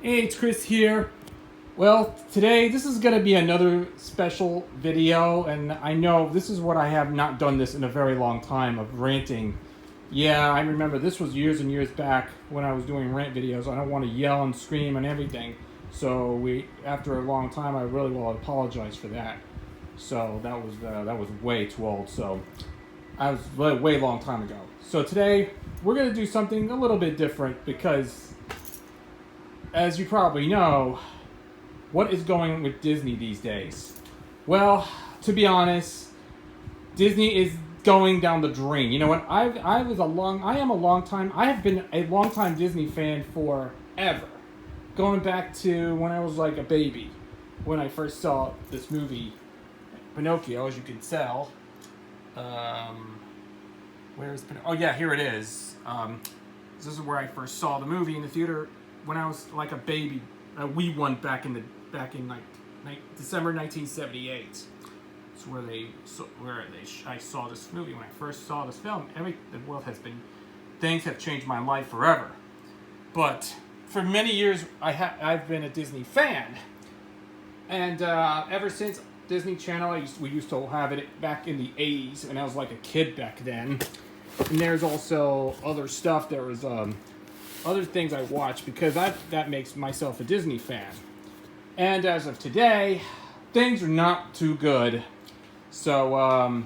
Hey, it's Chris here. Well, today this is going to be another special video, and I know this is what I have not done this in a very long time of ranting. Yeah, I remember this was years and years back when I was doing rant videos. I don't want to yell and scream and everything, so after a long time, I really will apologize for that. So that was way too old. So I was way long time ago. So today we're going to do something a little bit different because, as you probably know, what is going with Disney these days? Well, to be honest, Disney is going down the drain. You know what? I have been a long time Disney fan forever. Going back to when I was like a baby, when I first saw this movie, Pinocchio, as you can tell. Where is Pinocchio? Oh yeah, here it is. This is where I first saw the movie in the theater when I was like a baby. We won back in like December 1978. It's where I saw this movie. When I first saw this film, things have changed my life forever. But for many years, I've been a Disney fan, and ever since Disney Channel, we used to have it back in the 80s, and I was like a kid back then. And there's also other stuff. There was other things I watch because that makes myself a Disney fan. And as of today, things are not too good. So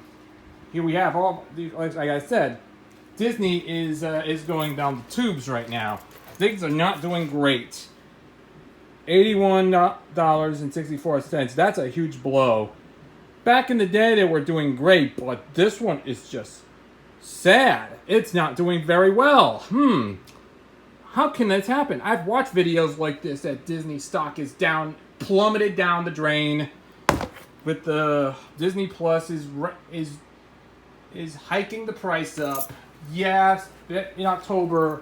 here we have like I said, Disney is going down the tubes right now. Things are not doing great. $81.64. That's a huge blow. Back in the day, they were doing great, but this one is just sad. It's not doing very well. How can this happen? I've watched videos like this that Disney stock is plummeted down the drain. With the Disney Plus is hiking the price up. Yes, in October.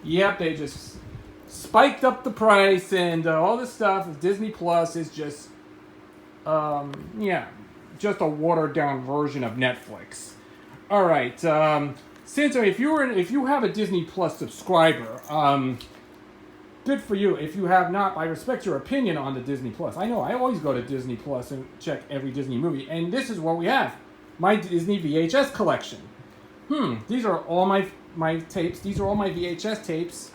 Yep, they just spiked up the price and all this stuff. Disney Plus is just, just a watered down version of Netflix. All right. If you have a Disney Plus subscriber, good for you. If you have not, I respect your opinion on the Disney Plus. I know I always go to Disney Plus and check every Disney movie, and this is what we have: my Disney VHS collection. These are all my tapes. These are all my VHS tapes,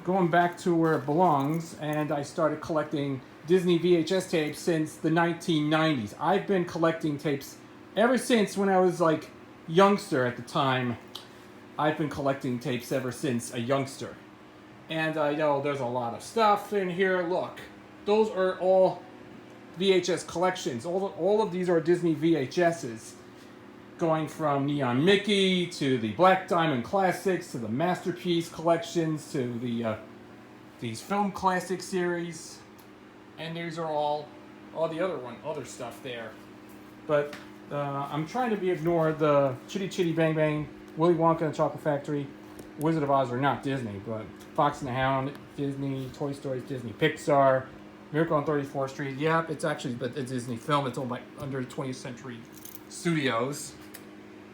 going back to where it belongs. And I started collecting Disney VHS tapes since the 1990s. I've been collecting tapes ever since when I was like youngster at the time. I've been collecting tapes ever since a youngster. And I know there's a lot of stuff in here. Look, those are all VHS collections. All of these are Disney VHSs. Going from Neon Mickey to the Black Diamond Classics to the Masterpiece collections to these Film Classic series. And these are all the other stuff there. But I'm trying to ignore the Chitty Chitty Bang Bang, Willy Wonka and the Chocolate Factory, Wizard of Oz are not Disney, but Fox and the Hound, Disney, Toy Story, Disney, Pixar, Miracle on 34th Street. Yep, it's actually a Disney film. It's owned under 20th Century Studios.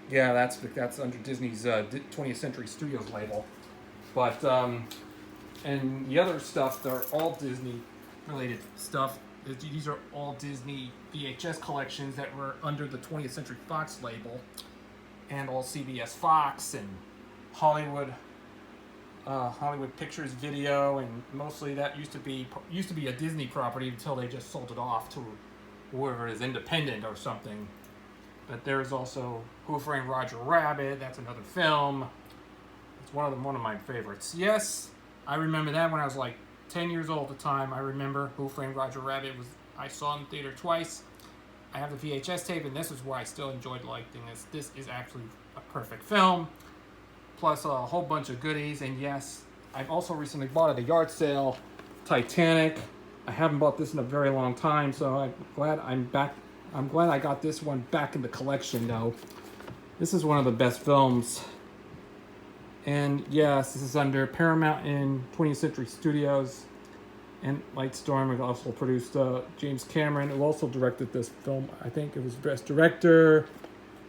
Yeah, that's under Disney's 20th Century Studios label. But and the other stuff, they're all Disney related stuff. These are all Disney VHS collections that were under the 20th Century Fox label, and all CBS Fox and Hollywood Pictures Video, and mostly that used to be a Disney property until they just sold it off to whoever is independent or something. But there's also Who Framed Roger Rabbit. That's another film. It's one of my favorites. Yes, I remember that when I was like 10 years old at the time. I remember Who Framed Roger Rabbit. I saw it in the theater twice. I have the VHS tape, and this is why I still enjoyed liking this. This is actually a perfect film, plus a whole bunch of goodies. And yes, I've also recently bought at a yard sale Titanic. I haven't bought this in a very long time, so I'm glad I'm back. I'm glad I got this one back in the collection, though. This is one of the best films. And yes, this is under Paramount and 20th Century Studios. And Lightstorm also produced James Cameron, who also directed this film. I think it was Best Director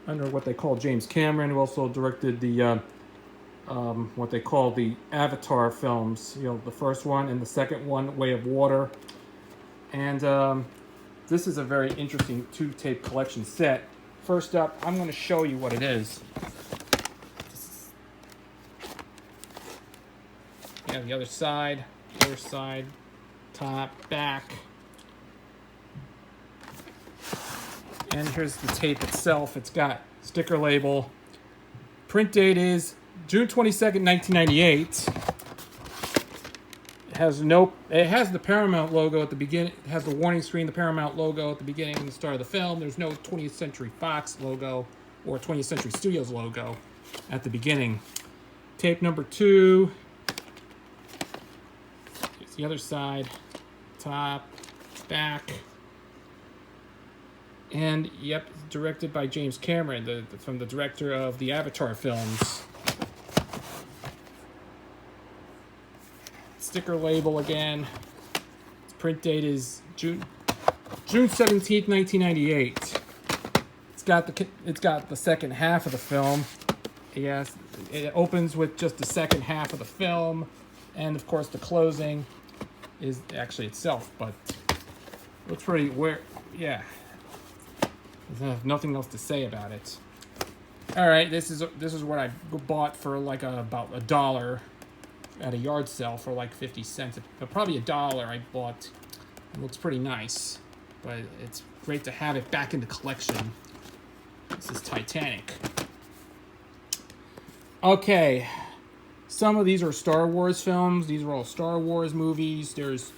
under what they call James Cameron, who also directed the what they call the Avatar films. You know, the first one and the second one, Way of Water. And this is a very interesting 2-tape collection set. First up, I'm going to show you what it is. You have the other side, top, back. And here's the tape itself. It's got sticker label. Print date is June 22nd, 1998. It has the Paramount logo at the beginning. It has the warning screen, the Paramount logo at the beginning and the start of the film. There's no 20th Century Fox logo or 20th Century Studios logo at the beginning. Tape number 2. Here's the other side, top, back. And yep, directed by James Cameron, from the director of the Avatar films. Sticker label again. Print date is June 17th, 1998. It's got the second half of the film. Yes, it opens with just the second half of the film, and of course the closing is actually itself. But looks pretty yeah. There's nothing else to say about it. All right, this is what I bought for like about $1 at a yard sale for like 50 cents. But probably $1 I bought. It looks pretty nice, but it's great to have it back in the collection. This is Titanic. Okay, some of these are Star Wars films. These are all Star Wars movies. There's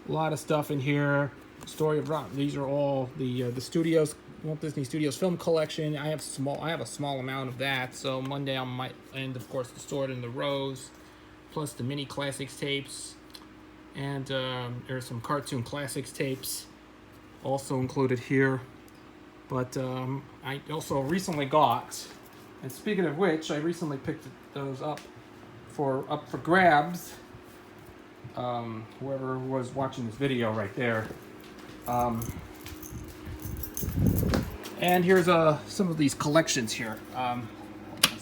a lot of stuff in here. Story of Rock. These are all the studios. Walt Disney Studios film collection. I have a small amount of that. So Monday I might, and of course the Sword and the Rose, plus the mini classics tapes, and there's some cartoon classics tapes also included here. But I also recently got, and speaking of which, I recently picked those up for grabs. Whoever was watching this video right there. And here's some of these collections here.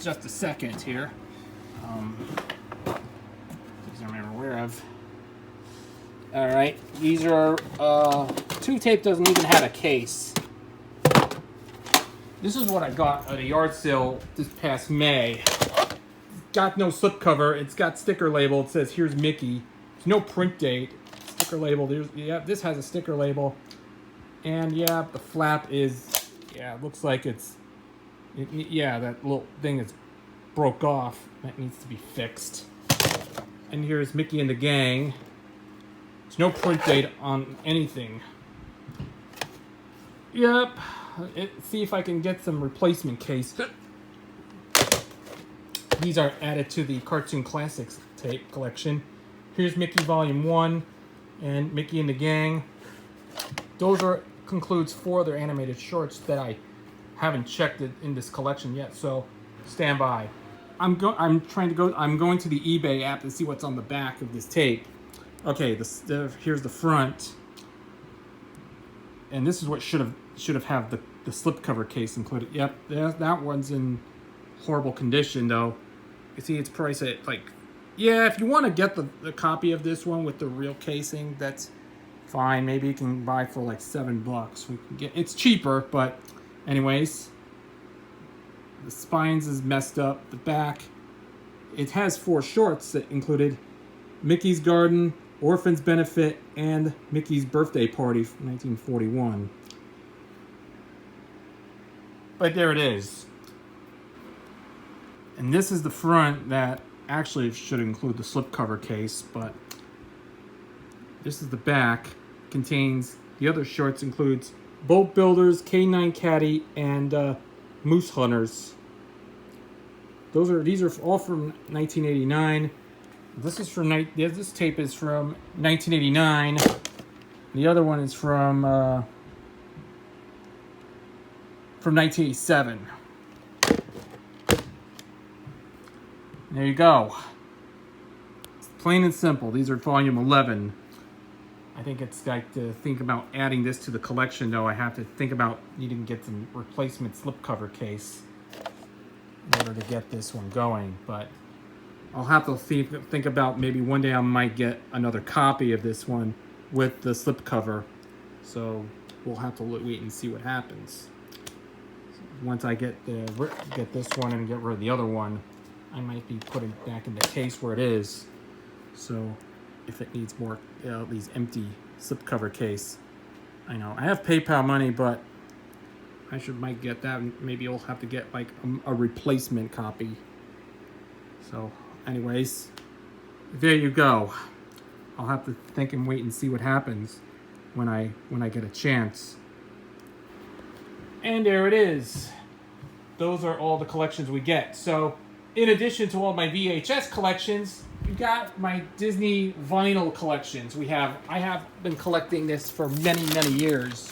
Just a second here. These I'm aware of. All right, these are 2-tape doesn't even have a case. This is what I got at a yard sale this past May. Got no slipcover. It's got sticker label. It says here's Mickey. There's no print date. Sticker label. This has a sticker label. And yeah, the flap is, it looks like that little thing is broke off. That needs to be fixed. And here's Mickey and the Gang. There's no print date on anything. Yep. See if I can get some replacement case. These are added to the Cartoon Classics tape collection. Here's Mickey Volume 1 and Mickey and the Gang. Those concludes 4 other animated shorts that I haven't checked in this collection yet, so stand by. I'm going to the eBay app to see what's on the back of this tape. Okay, here's the front. And this is what should have had the slipcover case included. Yep, that one's in horrible condition though. You see its price at if you want to get the copy of this one with the real casing, that's fine. Maybe you can buy for like $7. We can get it's cheaper, but anyways, the spines is messed up. The back, it has 4 shorts that included Mickey's Garden, Orphan's Benefit, and Mickey's Birthday Party from 1941. But there it is. And this is the front that actually should include the slipcover case, but this is the back. Contains the other shorts, includes Boat Builders, K9 Caddy, and Moose Hunters. These are all from 1989. This tape is from 1989. The other one is from 1987. There you go. It's plain and simple. These are volume 11. I think it's like to think about adding this to the collection, though. I have to think about needing to get some replacement slipcover case in order to get this one going. But I'll have to think about maybe one day I might get another copy of this one with the slipcover. So we'll have to wait and see what happens. Once I get this one and get rid of the other one, I might be putting it back in the case where it is. So if it needs more, these empty slipcover case. I know I have PayPal money, but I might get that. Maybe I'll have to get like a replacement copy. So, anyways, there you go. I'll have to think and wait and see what happens when I get a chance. And there it is. Those are all the collections we get. So, in addition to all my VHS collections, we got my Disney vinyl collections. I have been collecting this for many, many years.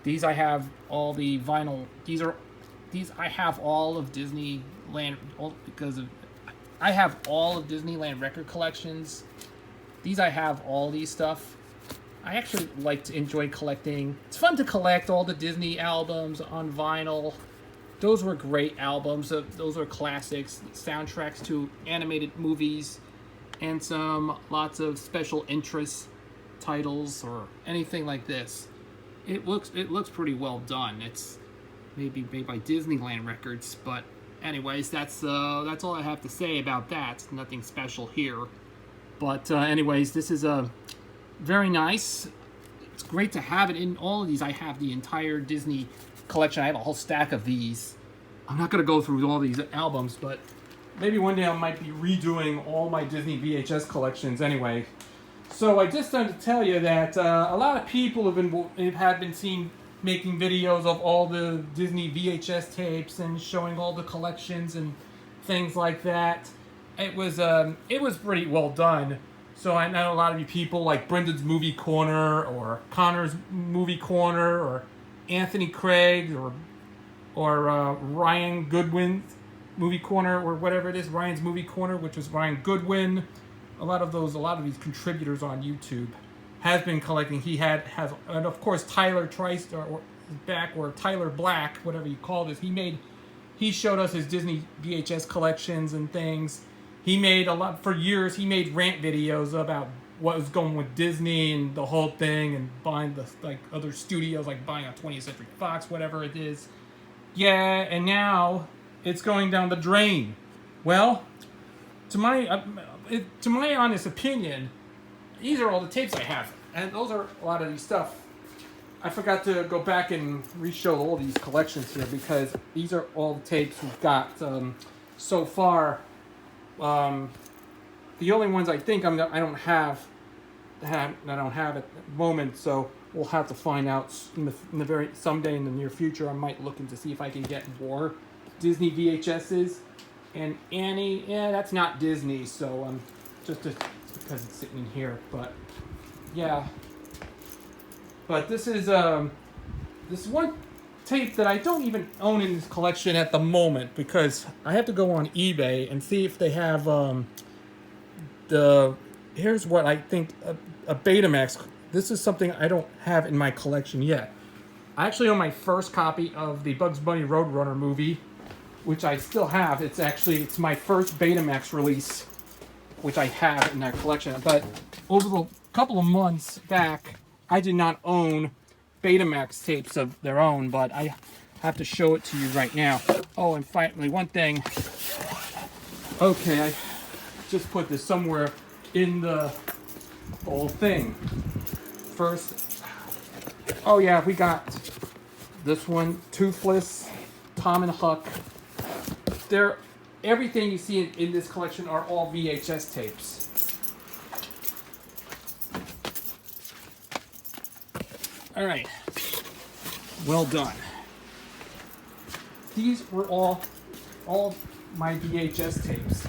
These I have all the vinyl. These I have all of Disneyland because of I have all of Disneyland record collections. These I have all these stuff. I actually like to enjoy collecting. It's fun to collect all the Disney albums on vinyl. Those were great albums. Those are classics, soundtracks to animated movies, and lots of special interest titles or anything like this. It looks pretty well done. It's maybe made by Disneyland Records, but anyways, that's all I have to say about that. Nothing special here. But anyways, this is very nice. It's great to have it in all of these. I have the entire Disney collection. I have a whole stack of these. I'm not going to go through all these albums, but maybe one day I might be redoing all my Disney VHS collections anyway. So I just wanted to tell you that a lot of people have been seen making videos of all the Disney VHS tapes and showing all the collections and things like that. It was pretty well done. So I know a lot of you people like Brendan's Movie Corner or Connor's Movie Corner or Anthony Craig or Ryan Goodwin's Movie Corner or whatever it is, Ryan's Movie Corner, which was Ryan Goodwin. A lot of these contributors on YouTube has been collecting. And of course Tyler TriStar or Tyler Black, whatever you call this. He showed us his Disney VHS collections and things. He made for years. He made rant videos about what was going with Disney and the whole thing, and buying other studios, like buying a 20th Century Fox, whatever it is. Yeah, and now it's going down the drain. Well, to my honest opinion, these are all the tapes I have, and those are a lot of these stuff. I forgot to go back and re-show all these collections here because these are all the tapes we've got so far. The only ones I think I don't have at the moment, so we'll have to find out someday in the near future. I might look into see if I can get more Disney VHSs. And Annie, yeah, that's not Disney, so just because it's sitting in here, but yeah. But this is one tape that I don't even own in this collection at the moment because I have to go on eBay and see if they have here's what I think a Betamax. This is something I don't have in my collection yet. I actually own my first copy of the Bugs Bunny Roadrunner movie, which I still have. It's my first Betamax release, which I have in that collection. But over the couple of months back, I did not own Betamax tapes of their own, but I have to show it to you right now. Oh, and finally, one thing. Okay, I just put this somewhere in the whole thing. First, oh yeah, we got this one, Toothless, Tom and Huck. Everything you see in this collection are all VHS tapes. All right, well done. These were all my VHS tapes.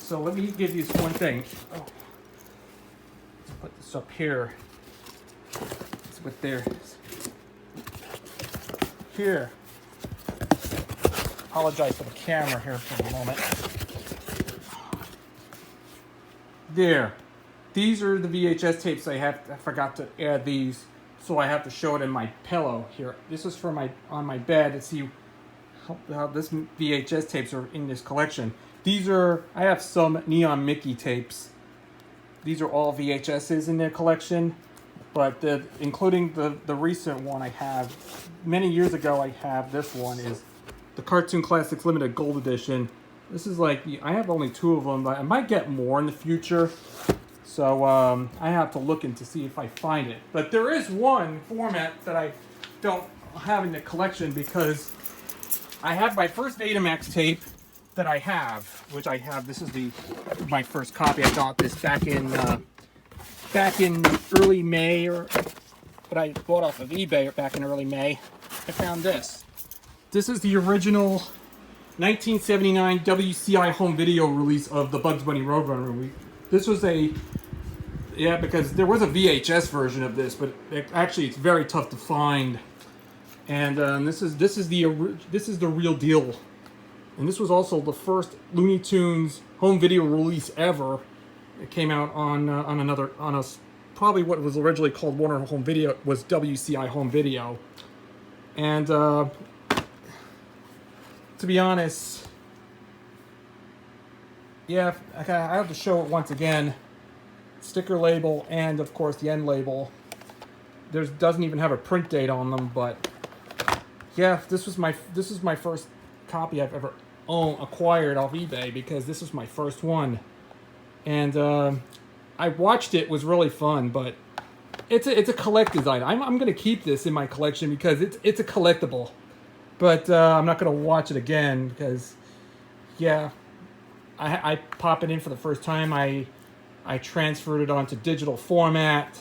So let me give you this one thing. Oh, let's put this up here. It's what there is. Here. Apologize for the camera here for a moment. There. These are the VHS tapes I forgot to add these, so I have to show it in my pillow here. This is for on my bed to see how this VHS tapes are in this collection. I have some Neon Mickey tapes. These are all VHSs in their collection, but including the recent one I have, many years ago I have this one, is the Cartoon Classics Limited Gold Edition. This is like, I have only 2 of them, but I might get more in the future. So I have to look into see if I find it. But there is one format that I don't have in the collection because I have my first Betamax tape that I have, which I have. This is my first copy. I got this back in early May, but I bought off of eBay back in early May. I found this. This is the original 1979 WCI home video release of the Bugs Bunny Roadrunner. This was because there was a VHS version of this, but actually it's very tough to find. And this is the real deal. And this was also the first Looney Tunes home video release ever. It came out on probably what was originally called Warner Home Video, was WCI Home Video. And to be honest, yeah, I have to show it once again. Sticker label and of course the end label. Doesn't even have a print date on them, but yeah, this is my first copy I've ever acquired off eBay, because this is my first one. And I watched it, was really fun, but it's a collector's item. I'm gonna keep this in my collection because it's a collectible. But I'm not gonna watch it again because, yeah, I pop it in for the first time. I transferred it onto digital format,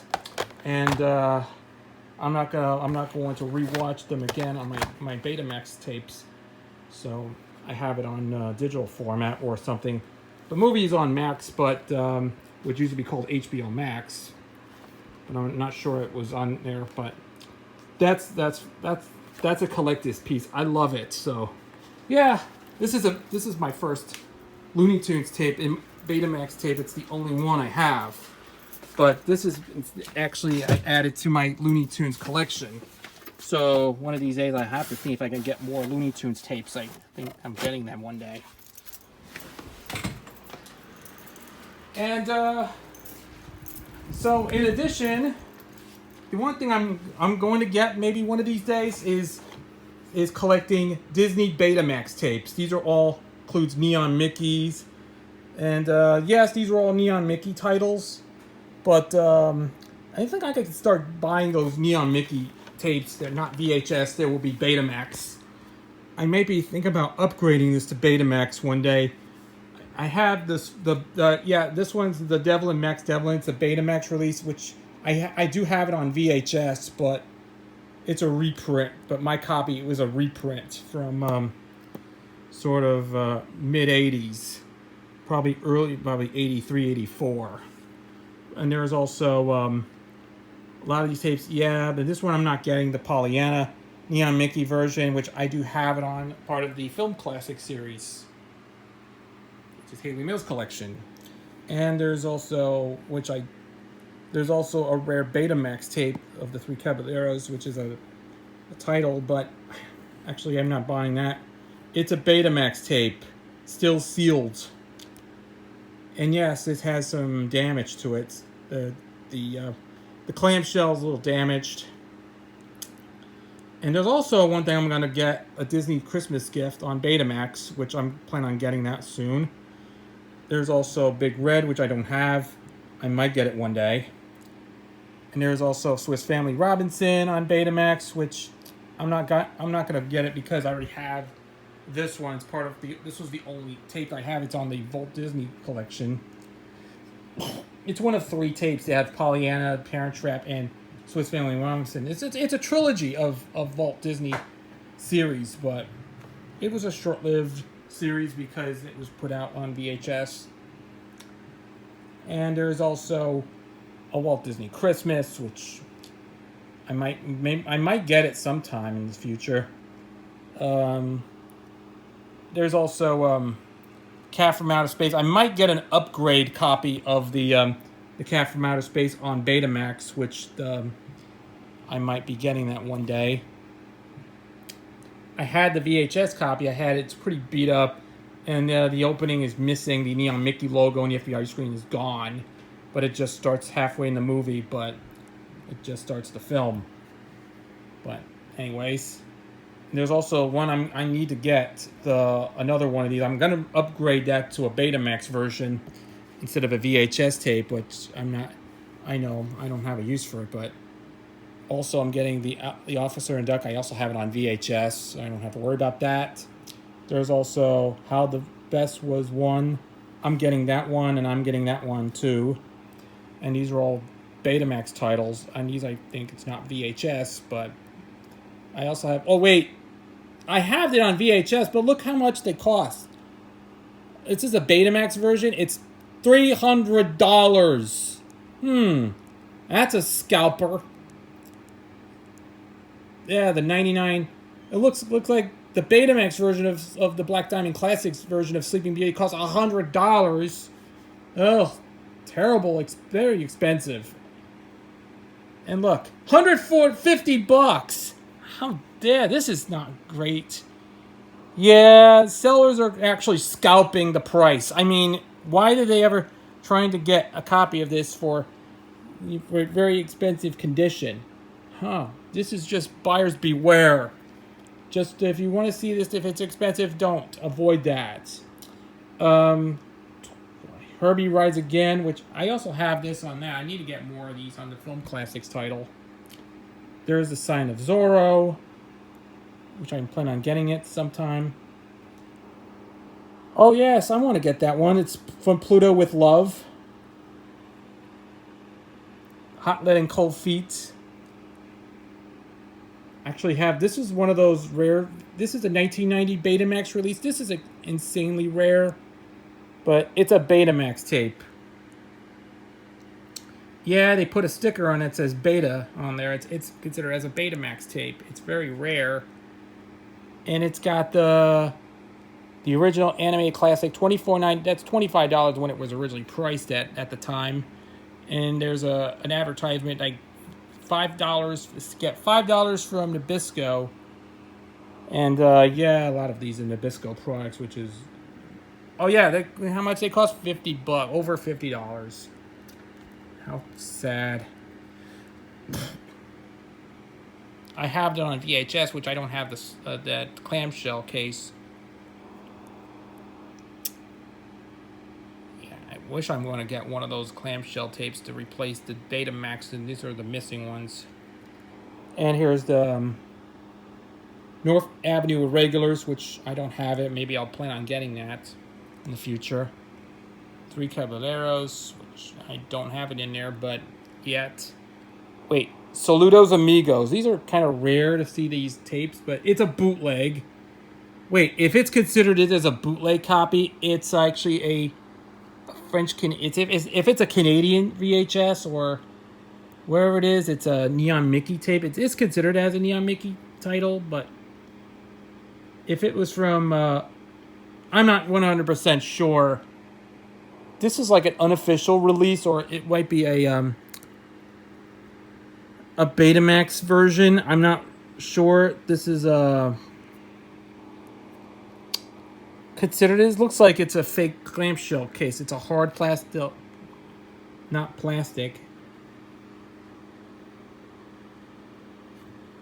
and I'm not going to rewatch them again on my Betamax tapes. So I have it on digital format or something. The movie is on Max, but which used to be called HBO Max, but I'm not sure it was on there. But that's a collector's piece. I love it. So yeah, this is my first Looney Tunes tape, in Betamax tape. It's the only one I have, but this is actually, I added to my Looney Tunes collection. So one of these days I have to see if I can get more Looney Tunes tapes. I think I'm getting them one day. And so in addition, the one thing I'm going to get maybe one of these days is collecting Disney Betamax tapes. These are all, includes Neon Mickeys. And yes, these are all Neon Mickey titles. But I think I could start buying those Neon Mickey tapes. They're not VHS, they will be Betamax. I maybe think about upgrading this to Betamax one day. I have this, this one's the Devil and Max Devlin. It's a Betamax release, which I do have it on VHS, but it's a reprint. But my copy was a reprint from sort of mid-80s. Probably 83, 84. And there's also a lot of these tapes. Yeah, but this one I'm not getting, the Pollyanna Neon Mickey version, which I do have it on part of the Film Classic series, which is Haley Mills collection. And there's also a rare Betamax tape of the Three Caballeros, which is a title, but actually I'm not buying that. It's a Betamax tape, still sealed. And yes, it has some damage to it. The clamshell's a little damaged. And there's also one thing I'm going to get, a Disney Christmas gift on Betamax, which I'm planning on getting that soon. There's also Big Red, which I don't have. I might get it one day. And there's also Swiss Family Robinson on Betamax, which I'm not going to get it because I already have this one. It's part of this was the only tape I have. It's on the Walt Disney collection. It's one of 3 tapes. They have Pollyanna, Parent Trap, and Swiss Family Robinson. It's a trilogy of Walt Disney series, but it was a short-lived series because it was put out on VHS. And there's also a Walt Disney Christmas, which I might get it sometime in the future. There's also Cat from Outer Space. I might get an upgrade copy of the Cat from Outer Space on Betamax, which I might be getting that one day. I had the VHS copy. It's pretty beat up. And the opening is missing. The Neon Mickey logo and the FBI screen is gone. But it just starts halfway in the movie, but it just starts the film. But anyways, there's also one I need to get, another one of these. I'm gonna upgrade that to a Betamax version instead of a VHS tape, which I know I don't have a use for it, but also I'm getting the Officer and Duck. I also have it on VHS, so I don't have to worry about that. There's also How the Best Was Won. I'm getting that one, and I'm getting that one too. And these are all Betamax titles. And these, I think it's not VHS, but I also have... Oh, wait. I have it on VHS, but look how much they cost. This is a Betamax version. It's $300. That's a scalper. Yeah, the 99... It looks like the Betamax version of the Black Diamond Classics version of Sleeping Beauty costs $100. Oh, terrible. Very expensive. And look, $150. How dare, this is not great. Yeah, sellers are actually scalping the price. I mean, why did they ever trying to get a copy of this for very expensive condition? This is just buyers beware. Just if you want to see this, if it's expensive, don't. Avoid that. Herbie Rides Again, which I also have this on that. I need to get more of these on the Film Classics title. There's The Sign of Zorro, which I plan on getting it sometime. Oh, yes, I want to get that one. It's From Pluto with Love. Hot Lead and Cold Feet. Actually have, this is one of those rare, this is a 1990 Betamax release. This is insanely rare, but it's a Betamax tape. Yeah, they put a sticker on it that says Beta on there. It's considered as a Betamax tape. It's very rare. And it's got the original animated classic, $24.9. That's $25 when it was originally priced at the time. And there's an advertisement like $5. Get $5 from Nabisco. And yeah, a lot of these are Nabisco products, which is, oh yeah, how much they cost? $50, over $50. How sad. I have it on VHS, which I don't have that clamshell case. Yeah, I wish I'm going to get one of those clamshell tapes to replace the Betamax, and these are the missing ones. And here's the North Avenue Irregulars, which I don't have it. Maybe I'll plan on getting that in the future. Three Caballeros, which I don't have it in there, but yet. Wait, Saludos Amigos. These are kind of rare to see these tapes, but it's a bootleg. Wait, if it's considered it as a bootleg copy, it's actually a French if it's a Canadian VHS or wherever it is, it's a Neon Mickey tape. It's considered as a Neon Mickey title, but if it was from, I'm not 100% sure. This is like an unofficial release, or it might be a Betamax version. I'm not sure. This is considered as, looks like it's a fake clamshell case. It's a hard plastic, not plastic.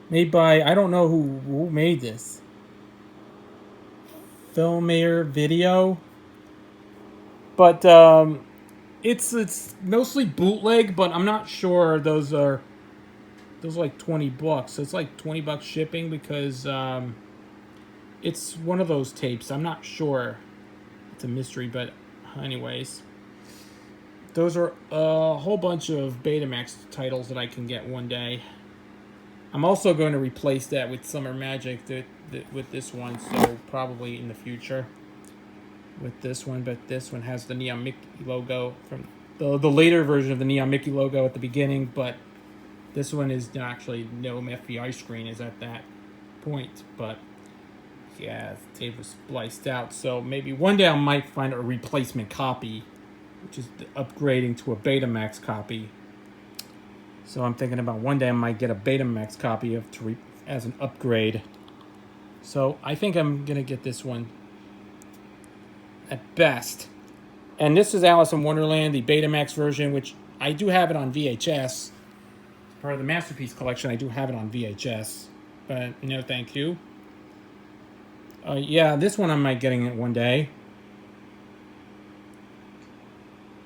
Made by, I don't know who made this. Filmair Video. But it's mostly bootleg, but I'm not sure those are like $20. So it's like $20 shipping because it's one of those tapes. I'm not sure. It's a mystery, but anyways. Those are a whole bunch of Betamax titles that I can get one day. I'm also going to replace that with Summer Magic with this one, so probably in the future with this one. But this one has the Neon Mickey logo from the later version of the Neon Mickey logo at the beginning, but this one is actually no FBI screen is at that point. But yeah, the tape was spliced out, so maybe one day I might find a replacement copy, which is upgrading to a Betamax copy. So I'm thinking about one day I might get a Betamax copy as an upgrade. So I think I'm gonna get this one. at best. And this is Alice in Wonderland, the Betamax version, which I do have it on VHS. Part of the Masterpiece collection, I do have it on VHS. But no thank you. Yeah, this one I might getting it one day.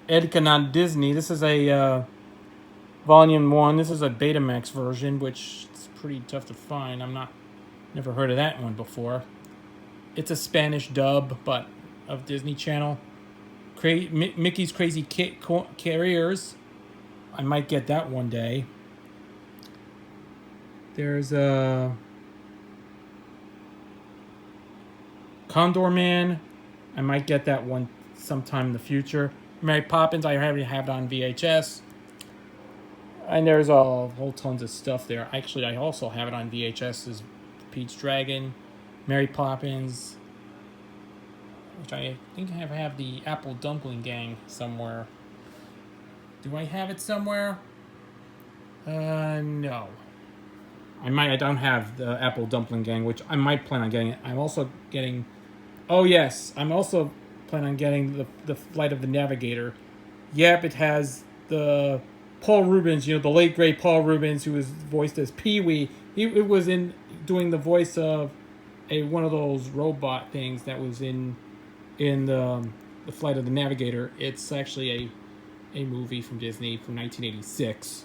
Edka on Disney. This is a Volume 1. This is a Betamax version, which is pretty tough to find. Never heard of that one before. It's a Spanish dub, but of Disney Channel. Mickey's Crazy Carriers. I might get that one day. There's a Condor Man. I might get that one sometime in the future. Mary Poppins, I already have it on VHS. And there's a whole tons of stuff there. Actually, I also have it on VHS. Is Pete's Dragon, Mary Poppins, which I think I have the Apple Dumpling Gang somewhere. Do I have it somewhere? No. I don't have the Apple Dumpling Gang, which I might plan on getting it. I'm also getting... Oh, yes. I'm also planning on getting the Flight of the Navigator. Yep, it has the... Paul Rubens, the late great Paul Rubens, who was voiced as Pee-wee. It was in doing the voice of one of those robot things that was in the Flight of the Navigator. It's actually a movie from Disney from 1986,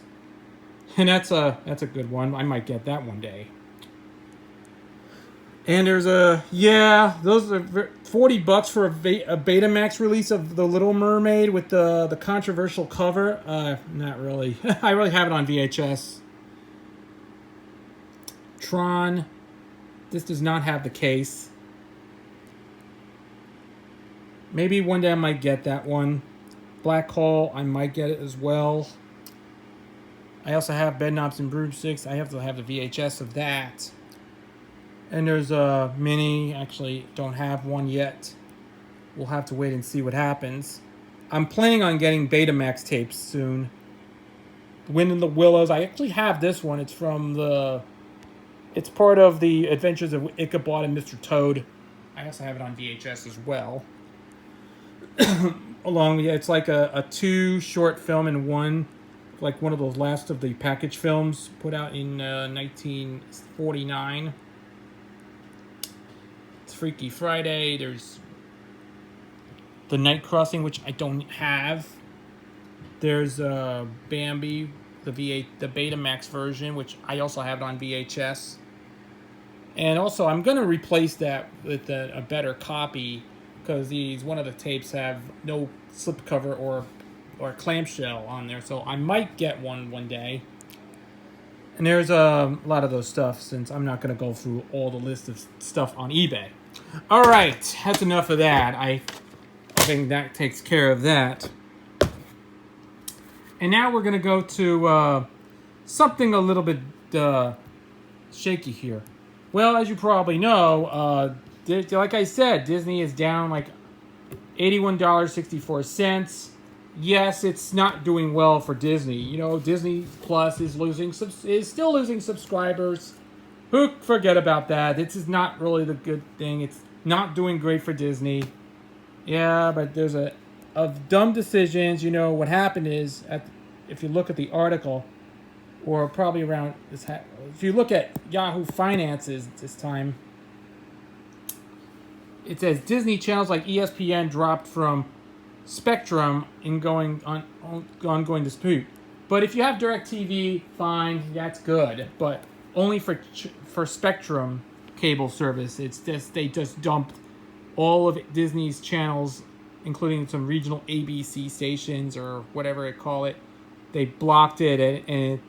and that's a good one. I might get that one day. And there's those are $40 for a Betamax release of The Little Mermaid with the controversial cover. Not really. I really have it on VHS. Tron. This does not have the case. Maybe one day I might get that one. Black Hole, I might get it as well. I also have Bedknobs and Broomsticks. I have to have the VHS of that. And there's a mini. Actually, don't have one yet. We'll have to wait and see what happens. I'm planning on getting Betamax tapes soon. Wind in the Willows. I actually have this one. It's from it's part of the Adventures of Ichabod and Mr. Toad. I also have it on VHS as well. It's like a 2 short film in one. Like one of those last of the package films put out in 1949. Freaky Friday. There's The Night Crossing, which I don't have. There's Bambi, the Betamax version, which I also have it on VHS. And also, I'm going to replace that with a better copy because one of the tapes have no slipcover or clamshell on there. So I might get one day. And there's a lot of those stuff, since I'm not going to go through all the list of stuff on eBay. All right, that's enough of that. I think that takes care of that. And now we're going to go to something a little bit shaky here. Well, as you probably know, like I said, Disney is down like $81.64. Yes, it's not doing well for Disney. Disney Plus is still losing subscribers. Forget about that. This is not really the good thing. It's not doing great for Disney. Yeah, but there's of dumb decisions. What happened is, if you look at the article, or probably around this, if you look at Yahoo Finances this time, it says Disney channels like ESPN dropped from Spectrum in ongoing dispute. But if you have DirecTV, fine, that's good. But only for Spectrum cable service. It's just they just dumped all of Disney's channels, including some regional ABC stations or whatever they call it. They blocked it, and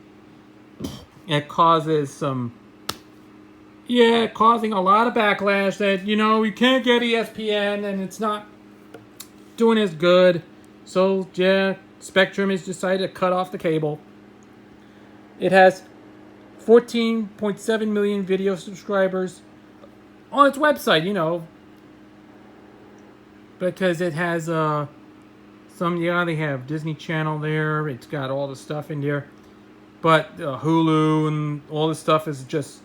it causes causing a lot of backlash that you can't get ESPN and it's not doing as good. So Spectrum has decided to cut off the cable. It has 14.7 million video subscribers on its website, because it has they have Disney Channel there. It's got all the stuff in there. But Hulu and all this stuff is just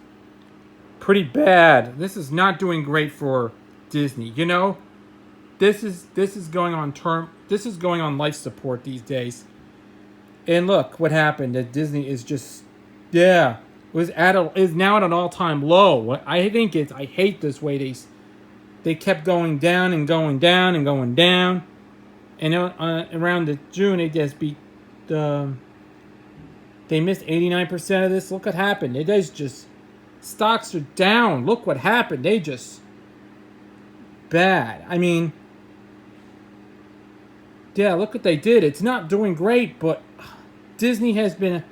pretty bad. This is not doing great for Disney, this is going on this is going on life support these days. And look what happened. That Disney is just, yeah, is now at an all-time low. I hate this way they kept going down and going down and going down. And around June they just beat they missed 89% of this. Look what happened. It is just, stocks are down. Look what happened. They just bad. I mean, yeah, look what they did. It's not doing great, but Disney has been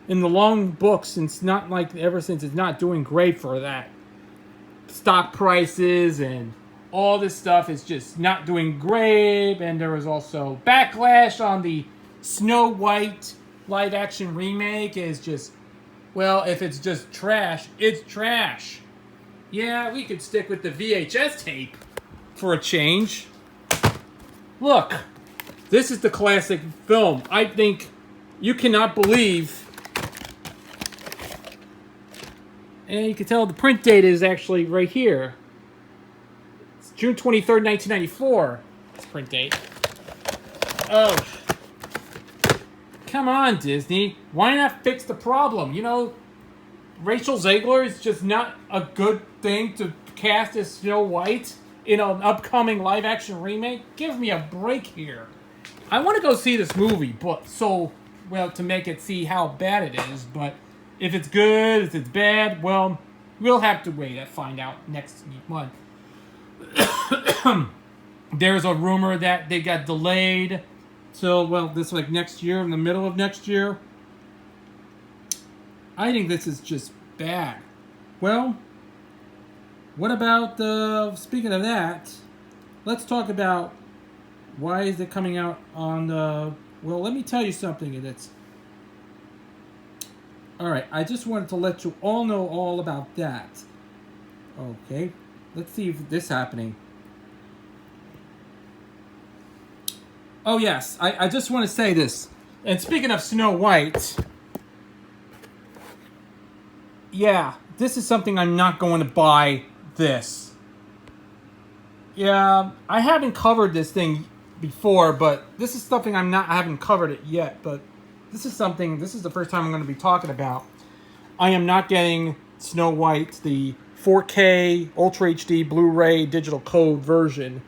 in the long book ever since it's not doing great for that. Stock prices and all this stuff is just not doing great. And there was also backlash on the Snow White live action remake. Is just, well, if it's just trash, it's trash. Yeah, we could stick with the VHS tape for a change. Look, this is the classic film. I think you cannot believe, and you can tell the print date is actually right here. It's June 23rd, 1994. It's print date. Oh, come on, Disney. Why not fix the problem? You know, Rachel Zegler is just not a good thing to cast as Snow White in an upcoming live-action remake. Give me a break here. I want to go see this movie, but to make it see how bad it is. But if it's good, if it's bad, well, we'll have to wait and find out next month. There's a rumor that they got delayed till, this next year, in the middle of next year. I think this is just bad. Well, what about, speaking of that, let's talk about why is it coming out on well, let me tell you something. Alright, I just wanted to let you all know all about that. Okay, let's see if this is happening. Oh yes, I just want to say this. And speaking of Snow White, yeah, this is something I'm not going to buy this. Yeah, I haven't covered this thing before, but this is something I haven't covered it yet, but this is the first time I'm going to be talking about. I am not getting Snow White, the 4K Ultra HD Blu-ray digital code version.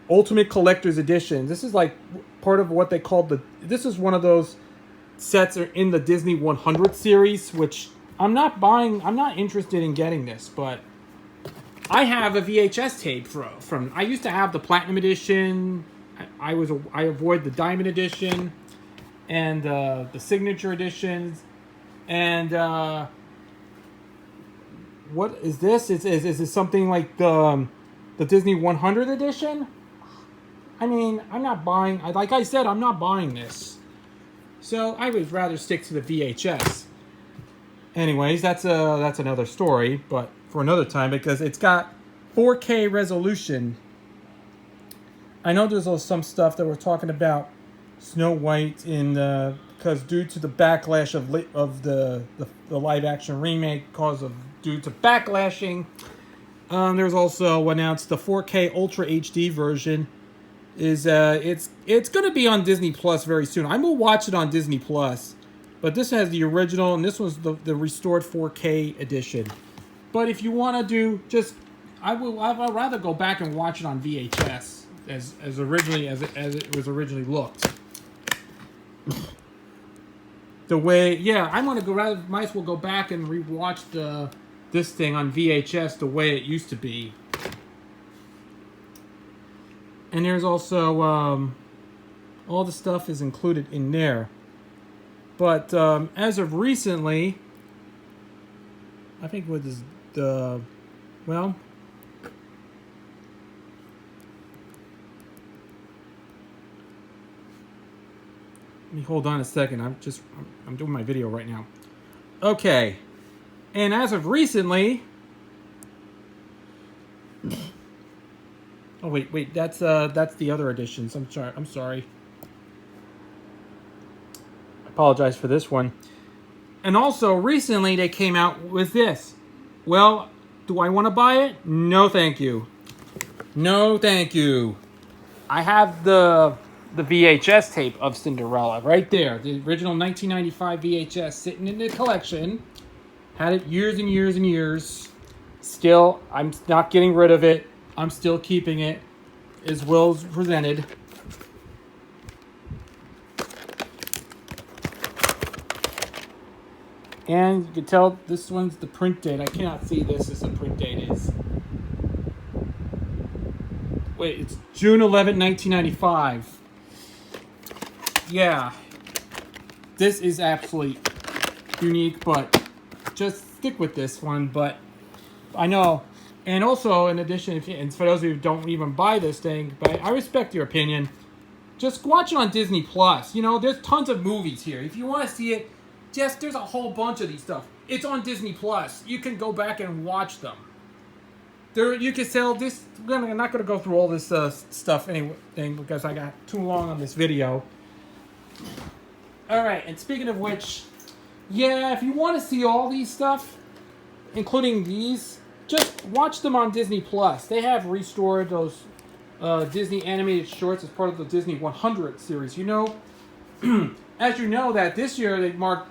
Ultimate Collector's Edition. This is like part of what they called this is one of those sets in the Disney 100 series, which I'm not buying. I'm not interested in getting this, but I have a VHS tape from I used to have the Platinum Edition. I avoid the Diamond Edition and the Signature Editions. And what is this? Is this something like the Disney 100 Edition? I mean, I'm not buying. Like I said, I'm not buying this. So I would rather stick to the VHS. Anyways, that's another story, but for another time, because it's got 4K resolution. I know there's some stuff that we're talking about Snow White because due to the backlash of the live action remake, due to backlashing, there's also announced the 4K Ultra HD version is it's going to be on Disney Plus very soon. I'm going to watch it on Disney Plus, but this has the original, and this was the restored 4K edition. But if you want to do I'd rather go back and watch it on VHS as it was originally looked. The way, yeah, I'm gonna might as well go back and rewatch this thing on VHS the way it used to be. And there's also all the stuff is included in there. But as of recently, I think what is well. Let me hold on a second. I'm doing my video right now. Okay. And as of recently, oh wait, that's the other editions. I'm sorry. I apologize for this one. And also recently they came out with this. Well, do I want to buy it? No, thank you. No, thank you. I have the VHS tape of Cinderella right there. The original 1995 VHS sitting in the collection. Had it years and years and years. Still, I'm not getting rid of it. I'm still keeping it as well as presented. And you can tell this one's the print date. I cannot see this as the print date is. Wait, it's June 11, 1995. Yeah. This is absolutely unique, but just stick with this one. But I know. And also, in addition, and for those of you who don't even buy this thing, but I respect your opinion, just watch it on Disney Plus. You know, there's tons of movies here. If you want to see it, there's a whole bunch of these stuff. It's on Disney Plus. You can go back and watch them. You can sell this. I'm not going to go through all this stuff anything because I got too long on this video. All right, and speaking of which, yeah, if you want to see all these stuff, including these, just watch them on Disney Plus. They have restored those Disney animated shorts as part of the Disney 100 series. You know, as you know, that this year they marked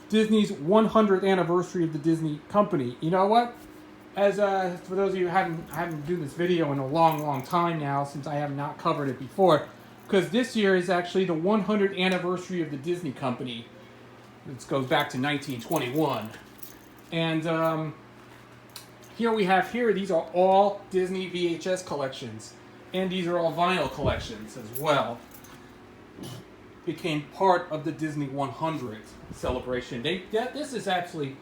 Disney's 100th anniversary of the Disney company. You know what? As for those of you who haven't done this video in a long time now, since I have not covered it before, because this year is actually the 100th anniversary of the Disney company. This goes back to 1921, and here we have these are all Disney VHS collections, and these are all vinyl collections as well. Became part of the Disney 100th celebration. This is absolutely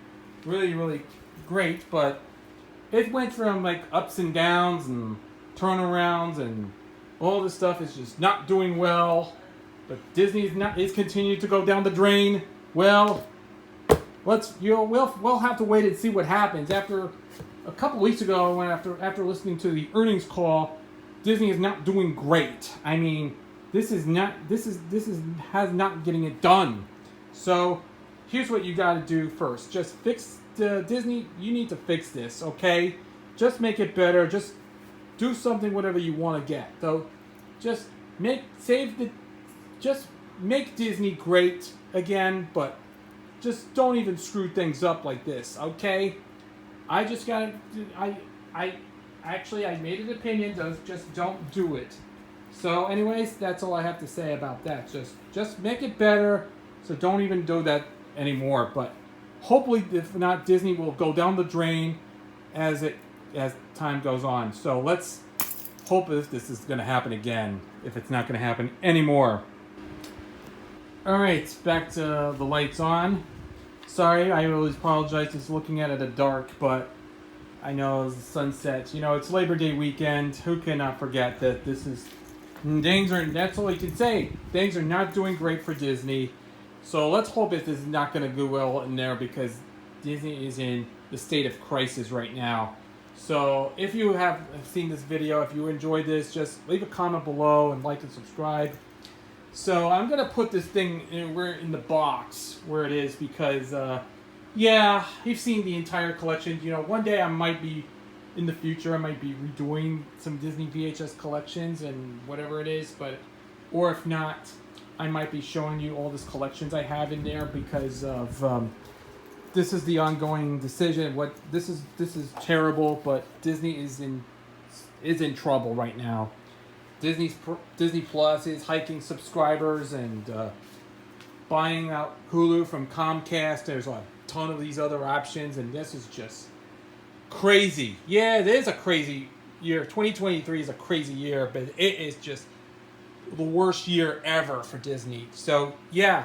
really great, but it went from like ups and downs and turnarounds, and all this stuff is just not doing well. But Disney is continuing to go down the drain. Well, we'll have to wait and see what happens. After a couple weeks ago, after listening to the earnings call, Disney is not doing great. I mean, this is not getting it done. So here's what you got to do first. Just fix Disney. You need to fix this, okay? Just make it better. Just do something, whatever you want to get. So just make Disney great again, but just don't even screw things up like this, okay? I made an opinion. Just don't do it. So anyways, that's all I have to say about that. Just make it better. So don't even do that anymore. But hopefully, if not, Disney will go down the drain as time goes on. So let's hope this is going to happen again, if it's not going to happen anymore. All right, back to the lights on. Sorry, I always apologize just looking at it at dark, but I know it's sunset. You know, it's Labor Day weekend. Who cannot forget that that's all you can say. Things are not doing great for Disney. So let's hope this is not going to go well in there, because Disney is in the state of crisis right now. So if you have seen this video, if you enjoyed this, just leave a comment below and like and subscribe. So I'm going to put this thing in the box where it is, because, yeah, you've seen the entire collection. You know, one day in the future, I might be redoing some Disney VHS collections and whatever it is, or if not, I might be showing you all these collections I have in there, because of this is the ongoing decision. This is terrible, but Disney is in trouble right now. Disney Plus is hiking subscribers and buying out Hulu from Comcast. There's a ton of these other options, and this is just crazy. Yeah, it is a crazy year. 2023 is a crazy year, but it is just the worst year ever for Disney. So yeah,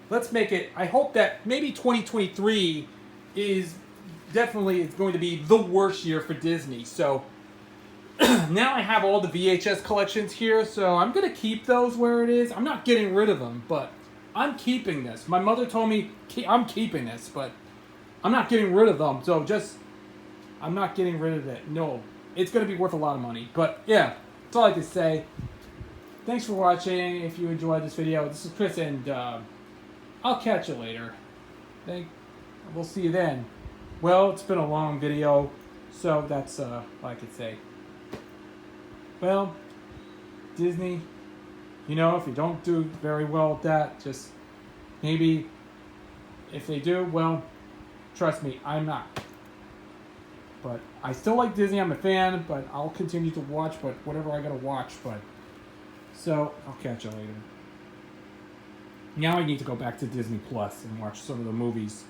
let's make it. I hope that maybe 2023 is definitely going to be the worst year for Disney. So now I have all the VHS collections here, so I'm going to keep those where it is. I'm not getting rid of them, but I'm keeping this. My mother told me I'm keeping this, but I'm not getting rid of them. So I'm not getting rid of it. No, it's going to be worth a lot of money. But yeah, that's all I can say. Thanks for watching. If you enjoyed this video, this is Chris, and I'll catch you later. We'll see you then. Well, it's been a long video, so that's all I could say. Well, Disney, you know, if you don't do very well with that, just maybe if they do, well, trust me, I'm not. But I still like Disney. I'm a fan, but I'll continue to watch, but whatever I gotta watch. But so I'll catch you later. Now I need to go back to Disney Plus and watch some of the movies